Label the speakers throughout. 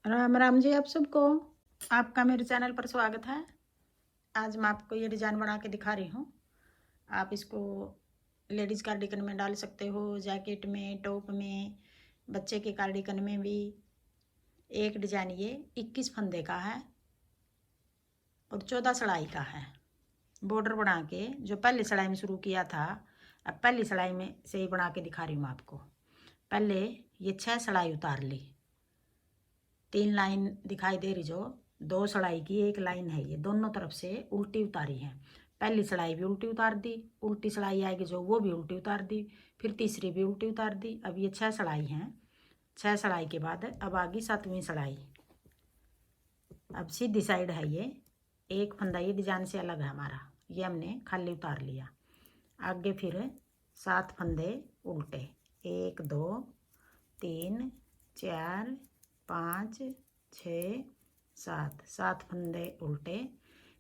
Speaker 1: राम राम जी आप सबको। आपका मेरे चैनल पर स्वागत है। आज मैं आपको ये डिज़ाइन बना के दिखा रही हूँ। आप इसको लेडीज़ कार्डिगन में डाल सकते हो, जैकेट में, टॉप में, बच्चे के कार्डिगन में भी। एक डिज़ाइन ये 21 फंदे का है और 14 सिलाई का है। बॉर्डर बना के जो पहली सिलाई में शुरू किया था, अब पहली सिलाई में से ही बना के दिखा रही हूँ आपको। पहले ये 6 सिलाई उतार ली, 3 लाइन दिखाई दे रही, जो 2 सिलाई की एक लाइन है, ये दोनों तरफ से उल्टी उतारी है। पहली सिलाई भी उल्टी उतार दी, उल्टी सिलाई आएगी जो वो भी उल्टी उतार दी, फिर तीसरी भी उल्टी उतार दी। अब ये 6 सिलाई हैं। 6 सिलाई के बाद अब आगे 7वीं सिलाई। अब सीधी साइड है ये, एक फंदा ये डिजाइन से अलग है हमारा, ये हमने खाली उतार लिया। आगे फिर 7 फंदे उल्टे, 1 2 3 4 5 6 7, 7 फंदे उल्टे,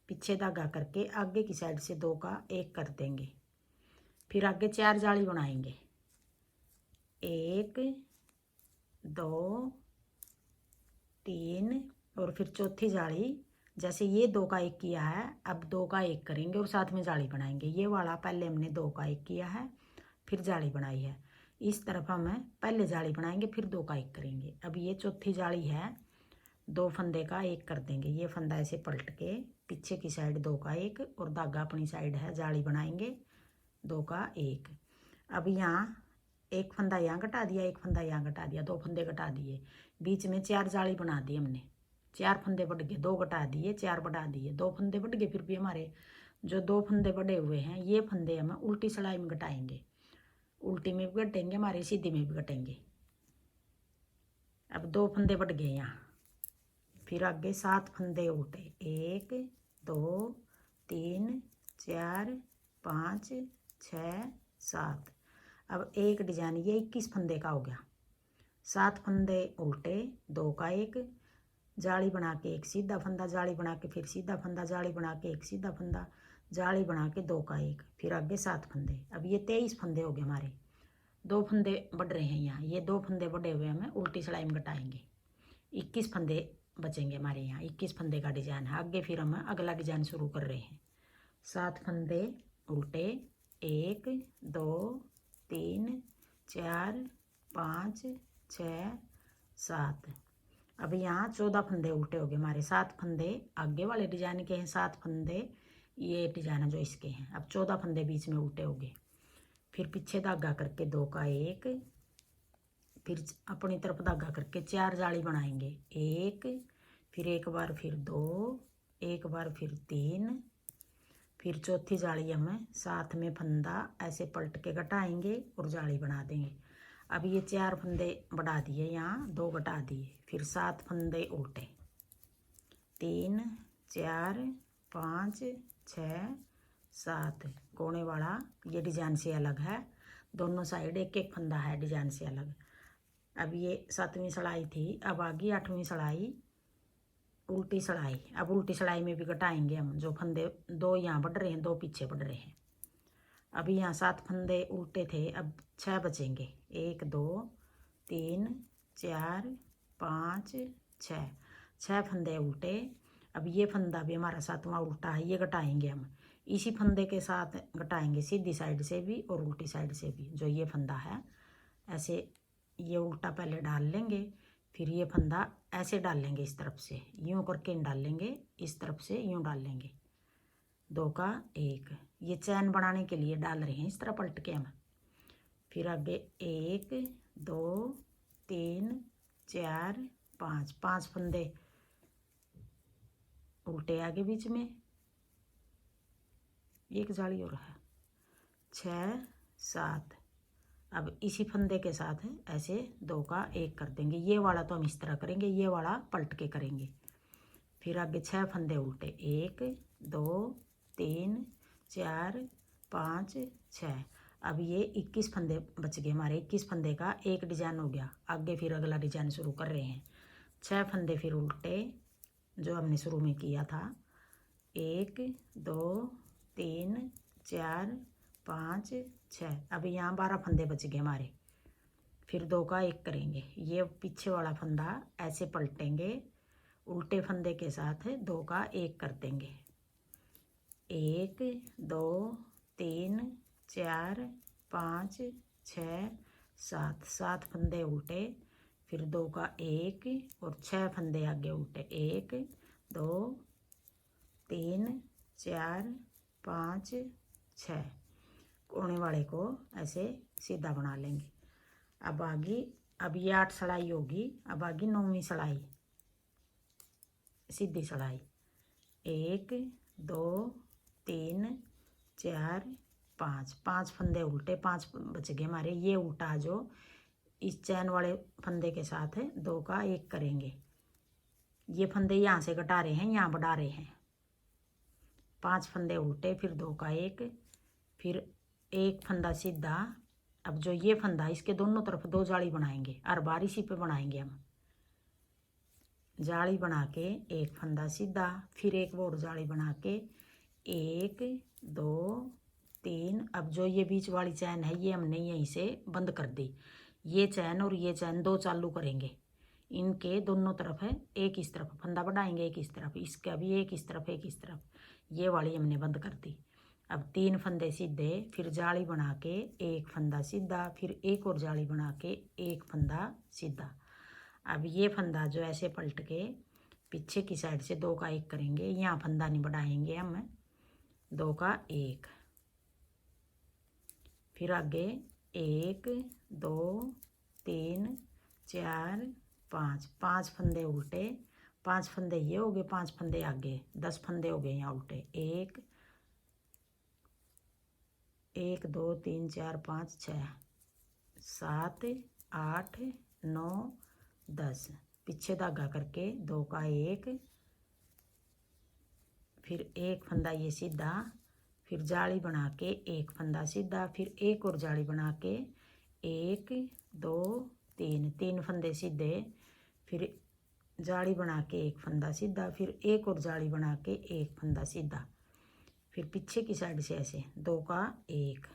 Speaker 1: पीछे धागा करके आगे की साइड से 2 का 1 कर देंगे। फिर आगे 4 जाली बनाएंगे, 1 2 3 और फिर चौथी जाली। जैसे ये 2 का 1 किया है, अब 2 का 1 करेंगे और साथ में जाली बनाएंगे। ये वाला पहले हमने 2 का 1 किया है, फिर जाली बनाई है। इस तरफ हम पहले जाली बनाएंगे, फिर 2 का 1 करेंगे। अब ये चौथी जाली है, 2 फंदे का 1 कर देंगे। ये फंदा ऐसे पलट के पीछे की साइड 2 का 1 और धागा अपनी साइड है, जाली बनाएंगे 2 का 1। अब यहाँ एक फंदा यहाँ घटा दिया, एक फंदा यहाँ घटा दिया, 2 फंदे घटा दिए। बीच में 4 जाली बना दी हमने, 4 फंदे बढ़ गए, 2 घटा दिए, 4 बढ़ा दिए, 2 फंदे बढ़ गए। फिर भी हमारे जो 2 फंदे बढ़े हुए हैं, ये फंदे हम उल्टी सिलाई में घटाएंगे। उल्टी में भी घटेंगे हमारे, सीधी में भी घटेंगे। अब 2 फंदे बढ़ गए यहाँ। फिर आगे 7 फंदे उल्टे, 1 2 3 4 5 6 7। अब एक डिजाइन ये 21 फंदे का हो गया। 7 फंदे उल्टे, 2 का 1, जाली बना के एक सीधा फंदा, जाली बना के फिर सीधा फंदा, जाली बना के एक सीधा फंदा, जाली बना के 2 का 1, फिर आगे 7 फंदे। अब ये 23 फंदे हो गए हमारे। 2 फंदे बढ़ रहे हैं यहाँ, ये 2 फंदे बढ़े हुए हमें उल्टी सिलाई में घटाएंगे। 21 फंदे बचेंगे हमारे यहाँ। 21 फंदे का डिजाइन है। आगे फिर हम अगला डिजाइन शुरू कर रहे हैं। 7 फंदे उल्टे, 1 2 3 4 5 6 7। अब यहाँ 14 फंदे उल्टे हो गए हमारे। 7 फंदे आगे वाले डिजाइन के हैं, 7 फंदे ये डिजाइन है जो इसके हैं। अब 14 फंदे बीच में उल्टे हो गए। फिर पीछे धागा करके 2 का 1, फिर अपनी तरफ धागा करके 4 जाली बनाएंगे, 1, फिर एक बार फिर 2, एक बार फिर 3, फिर चौथी जाली हमें साथ में फंदा ऐसे पलट के घटाएंगे और जाली बना देंगे। अब ये 4 फंदे बढ़ा दिए, यहाँ 2 घटा दिए, फिर 7 फंदे उल्टे, 3 4 5 6 7। कोने वाला ये डिजाइन से अलग है, दोनों साइड एक एक फंदा है डिजाइन से अलग। अब ये 7वीं सिलाई थी, अब आगे 8वीं सिलाई उल्टी सिलाई। अब उल्टी सिलाई में भी घटाएंगे हम, जो फंदे 2 यहाँ बढ़ रहे हैं, 2 पीछे बढ़ रहे हैं। अभी यहाँ 7 फंदे उल्टे थे, अब 6 बचेंगे, 1 2 3 4 5 6, 6 फंदे उल्टे। अब ये फंदा भी हमारा 7वां उल्टा है, ये घटाएंगे हम। इसी फंदे के साथ घटाएंगे सीधी साइड से भी और उल्टी साइड से भी। जो ये फंदा है ऐसे ये उल्टा पहले डाल लेंगे, फिर ये फंदा ऐसे डाल लेंगे, इस तरफ से यूं करके डाल लेंगे, इस तरफ से यूं डाल लेंगे, 2 का 1। ये चैन बनाने के लिए डाल रहे हैं इस तरह पलट के हम। फिर आगे 1 2 3 4 5, 5 फंदे उल्टे आगे बीच में, एक जाली और है, 6 7। अब इसी फंदे के साथ ऐसे 2 का 1 कर देंगे। ये वाला तो हम इस तरह करेंगे, ये वाला पलट के करेंगे। फिर आगे 6 फंदे उल्टे, 1 2 3 4 5 6। अब ये 21 फंदे बच गए हमारे। 21 फंदे का एक डिजाइन हो गया। आगे फिर अगला डिजाइन शुरू कर रहे हैं। 6 फंदे फिर उल्टे जो हमने शुरू में किया था, 1 2 3 4 5 6। अब यहाँ 12 फंदे बच गए हमारे। फिर 2 का 1 करेंगे। ये पीछे वाला फंदा ऐसे पलटेंगे, उल्टे फंदे के साथ 2 का 1 कर देंगे। 1 2 3 4 5 6 7, 7 फंदे उल्टे, फिर 2 का 1 और 6 फंदे आगे उल्टे। 1 2 3 4 5 6, कोने वाले को ऐसे सीधा बना लेंगे। अब ये 8 सलाई होगी। अब आगे 9वीं सलाई, सीधी सलाई। 1 2 3 4 5, 5 फंदे उल्टे, 5 बच गए हमारे। ये उल्टा जो इस चैन वाले फंदे के साथ 2 का 1 करेंगे। ये फंदे यहाँ से घटा रहे हैं, यहाँ बढ़ा रहे हैं। 5 फंदे उल्टे, फिर 2 का 1, फिर 1 फंदा सीधा। अब जो ये फंदा, इसके दोनों तरफ 2 जाली बनाएंगे, हर बार इसी पे बनाएंगे हम। जाली बना के 1 फंदा सीधा, फिर 1 और जाली बना के 1 2 3। अब जो ये बीच वाली चैन है, ये हमने यहीं से बंद कर दी। ये चैन और ये चैन 2 चालू करेंगे। इनके दोनों तरफ है, एक इस तरफ फंदा बढ़ाएंगे, एक इस तरफ, इसका भी एक इस तरफ एक इस तरफ। ये वाली हमने बंद कर दी। अब 3 फंदे सीधे, फिर जाली बना के 1 फंदा सीधा, फिर 1 और जाली बना के 1 फंदा सीधा। अब ये फंदा जो ऐसे पलट के पीछे की साइड से 2 का 1 करेंगे। यहाँ फंदा नहीं बढ़ाएंगे हम, 2 का 1, फिर आगे 1 2 3 4 5, 5 फंदे उल्टे, 5 फंदे ये हो गए, 5 फंदे आगे, 10 फंदे हो गए यहाँ उल्टे। 1 1 2 3 4 5 6 7 8 9 10, पीछे धागा करके 2 का 1, फिर 1 फंदा ये सीधा, फिर जाली बना के 1 फंदा सीधा, फिर 1 और जाली बना के 1 2 3, 3 फंदे सीधे, फिर जाली बना के 1 फंदा सीधा, फिर 1 और जाली बना के 1 फंदा सीधा, फिर पीछे की साइड से ऐसे 2 का 1,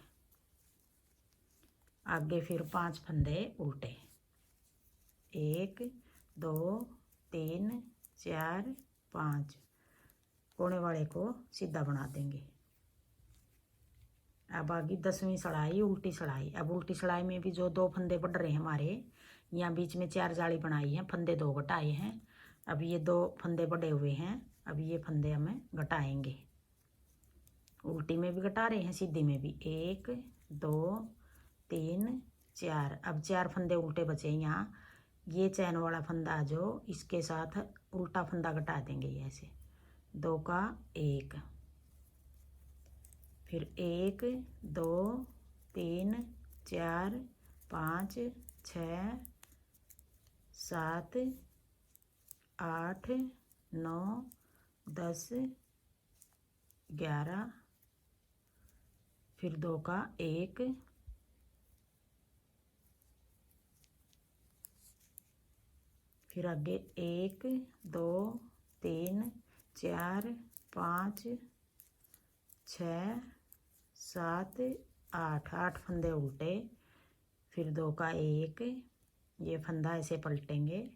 Speaker 1: आगे फिर 5 फंदे उल्टे। 1 2 3 4 5, कोने वाले को सीधा बना देंगे। अब आगे 10वीं सलाई, उल्टी सलाई। अब उल्टी सलाई में भी जो 2 फंदे बढ़ रहे हैं हमारे, यहाँ बीच में 4 जाली बनाई है, फंदे 2 घटाए हैं। अब ये 2 फंदे बढ़े हुए हैं, अब ये फंदे हमें घटाएंगे। उल्टी में भी घटा रहे हैं, सीधी में भी। 1 2 3 4, अब 4 फंदे उल्टे बचे यहाँ। ये चैन वाला फंदा जो, इसके साथ उल्टा फंदा घटा देंगे ऐसे। 2 का 1, फिर 1 2 3 4 5 6 7 8 9 10 11, फिर 2 का 1, फिर आगे 1 2 3 4 5 6 7 8, 8 फंदे उल्टे, फिर 2 का 1, ये फंदा ऐसे पलटेंगे।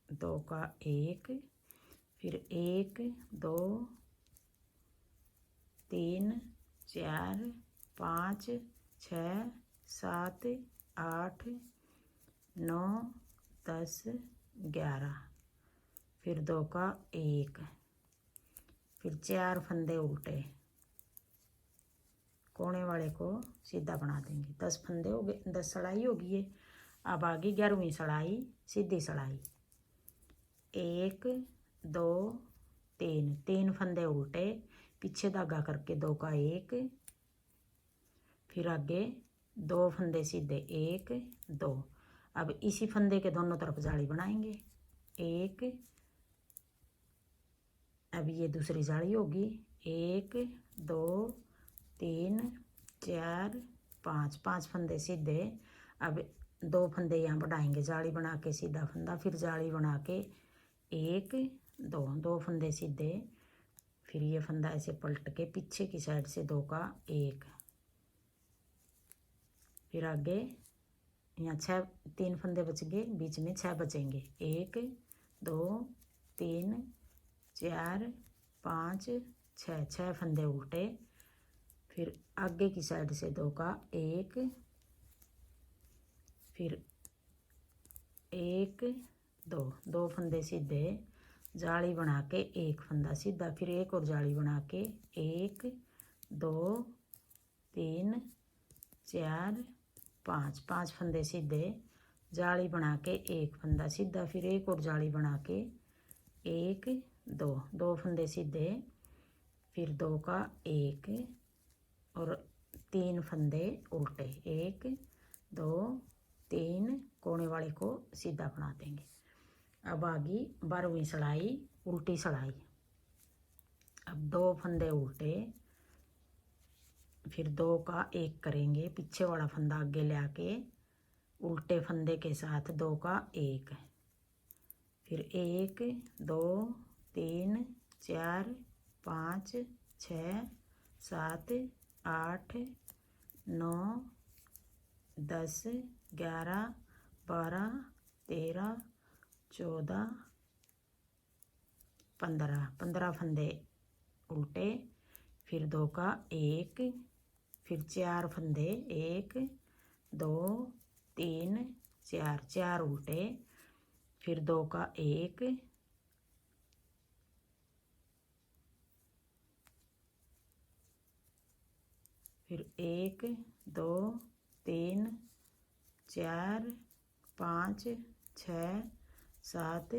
Speaker 1: दो का 1, फिर 1 2 3 4 5 6 7 8 9 10 11, फिर 2 का 1, फिर 4 फंदे उल्टे, कोने वाले को सीधा बना देंगे। 10 फंदे हो गए, 10 सलाई होगी ये। अब आगे 11वीं सलाई, सीधी सलाई। 1 2 3, 3 फंदे उल्टे, पीछे धागा करके 2 का 1, फिर आगे 2 फंदे सीधे 1 2। अब इसी फंदे के दोनों तरफ जाली बनाएंगे। 1, अब ये दूसरी जाली होगी। 1 2 3 4 5, 5 फंदे सीधे। अब 2 फंदे यहाँ बढ़ाएंगे, जाली बना के सीधा फंदा, फिर जाली बना के 1 दो, दो फंदे सीधे, फिर ये फंदा ऐसे पलट के पीछे की साइड से दो का एक, फिर आगे यहाँ छः, तीन फंदे बच गए, बीच में छः बचेंगे, एक दो तीन चार पाँच छः, छः फंदे उल्टे, फिर आगे की साइड से दो का एक, फिर एक दो, दो फंदे सीधे, जाली बना के एक फंदा सीधा, फिर एक और जाली बना के एक दो तीन चार पाँच, पाँच फंदे सीधे, जाली बना के एक फंदा सीधा, फिर एक और जाली बना के एक दो, दो फंदे सीधे, फिर दो का एक और तीन फंदे उल्टे, एक दो तीन, कोने वाले को सीधा बना देंगे। अब आगे 12वीं सिलाई उल्टी सिलाई। अब दो फंदे उल्टे, फिर दो का एक करेंगे, पीछे वाला फंदा आगे ले आके उल्टे फंदे के साथ दो का एक, फिर एक दो तीन चार पाँच छः सात आठ नौ 10 11 12 13 14 15, 15 फंदे उल्टे, फिर दो का एक, फिर चार फंदे, एक दो तीन चार, चार उल्टे, फिर दो का एक, फिर एक दो तीन चार पाँच छः सात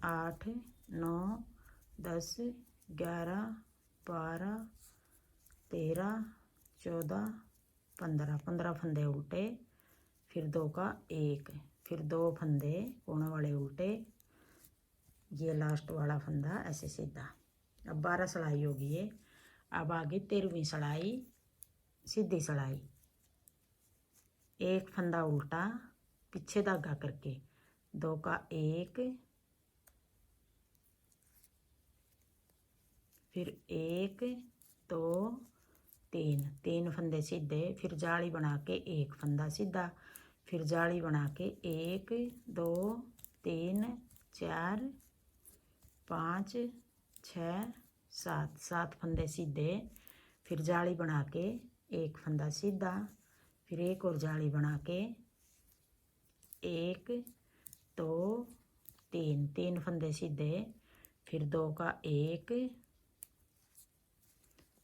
Speaker 1: आठ नौ 10 11 12 13 14 15, 15 फंदे उल्टे, फिर दो का एक, फिर दो फंदे कोने वाले उल्टे, ये लास्ट वाला फंदा ऐसे सीधा। अब 12 सिलाई होगी ये। अब आगे 13वीं सिलाई सीधी सिलाई, एक फंदा उल्टा पीछे धागा करके दो का एक, फिर एक दो तीन, तीन फंदे सीधे, फिर जाली बना के एक फंदा सीधा, फिर जाली बना के एक दो तीन चार पाँच छः सात, सात फंदे सीधे, फिर जाली बना के एक फंदा सीधा, फिर एक और जाली बना के एक दो तीन, तीन फंदे सीधे, फिर दो का एक,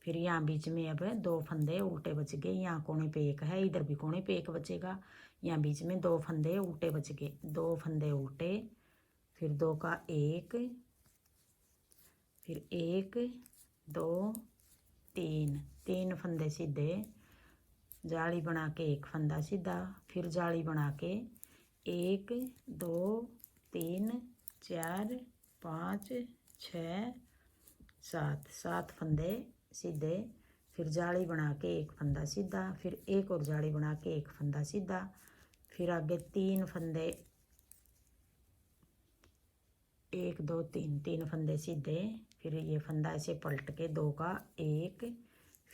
Speaker 1: फिर यहाँ बीच में अब दो फंदे उल्टे बच गए, यहाँ कोने पे एक है, इधर भी कोने पे एक बचेगा, यहाँ बीच में दो फंदे उल्टे बच गए, दो फंदे उल्टे, फिर दो का एक, फिर एक दो तीन, तीन फंदे सीधे, जाली बना के एक फंदा सीधा, फिर जाली बना के एक दो तीन चार पाँच छः सात, सात फंदे सीधे, फिर जाली बना के एक फंदा सीधा, फिर एक और जाली बना के एक फंदा सीधा, फिर आगे तीन फंदे, एक दो तीन, तीन फंदे सीधे, फिर ये फंदा ऐसे पलट के दो का एक,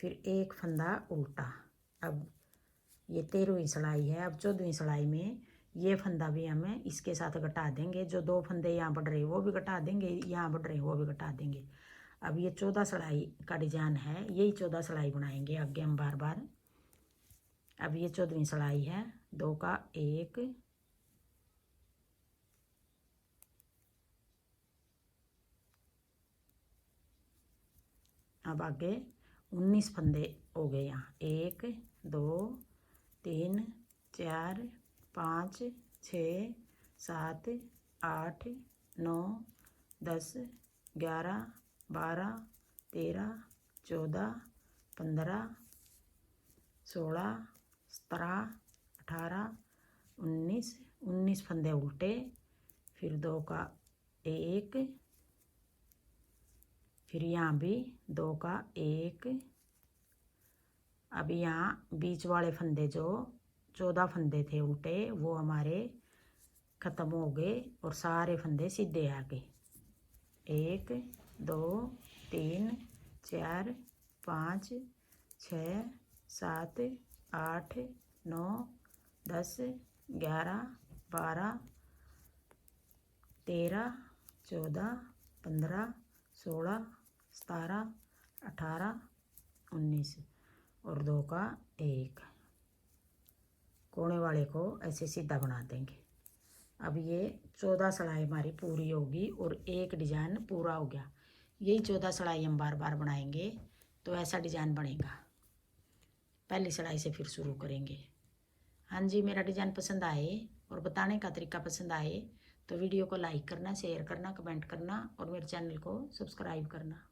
Speaker 1: फिर एक फंदा उल्टा। अब ये 13वीं सिलाई है। अब 14वीं सिलाई में ये फंदा भी हमें इसके साथ घटा देंगे, जो दो फंदे यहाँ बढ़ रहे वो भी घटा देंगे, यहाँ बढ़ रहे वो भी घटा देंगे। अब ये 14 सिलाई का डिजाइन है, यही 14 सिलाई बनाएंगे आगे हम बार बार। अब ये 14वीं सिलाई है, दो का एक, अब आगे 19 फंदे हो गए यहाँ, एक दो तीन चार पाँच छः सात आठ नौ 10 11 12 13 14 15 16 17 18 19, 19 फंदे उल्टे, फिर दो का एक, फिर यहाँ भी दो का एक। अब यहाँ बीच वाले फंदे जो 14 फंदे थे उल्टे वो हमारे ख़त्म हो गए और सारे फंदे सीधे आ गए, 1 2 3 4 5 6 7 8 9 10 11 12 13 14 15 16 17 18 19 और 2 का 1। कोने वाले को ऐसे सीधा बना देंगे। अब ये 14 सिलाई हमारी पूरी होगी और एक डिजाइन पूरा हो गया। यही 14 सिलाई हम बार बार बनाएंगे तो ऐसा डिजाइन बनेगा। पहली सिलाई से फिर शुरू करेंगे। हाँ जी, मेरा डिजाइन पसंद आए और बताने का तरीका पसंद आए तो वीडियो को लाइक करना, शेयर करना, कमेंट करना और मेरे चैनल को सब्सक्राइब करना।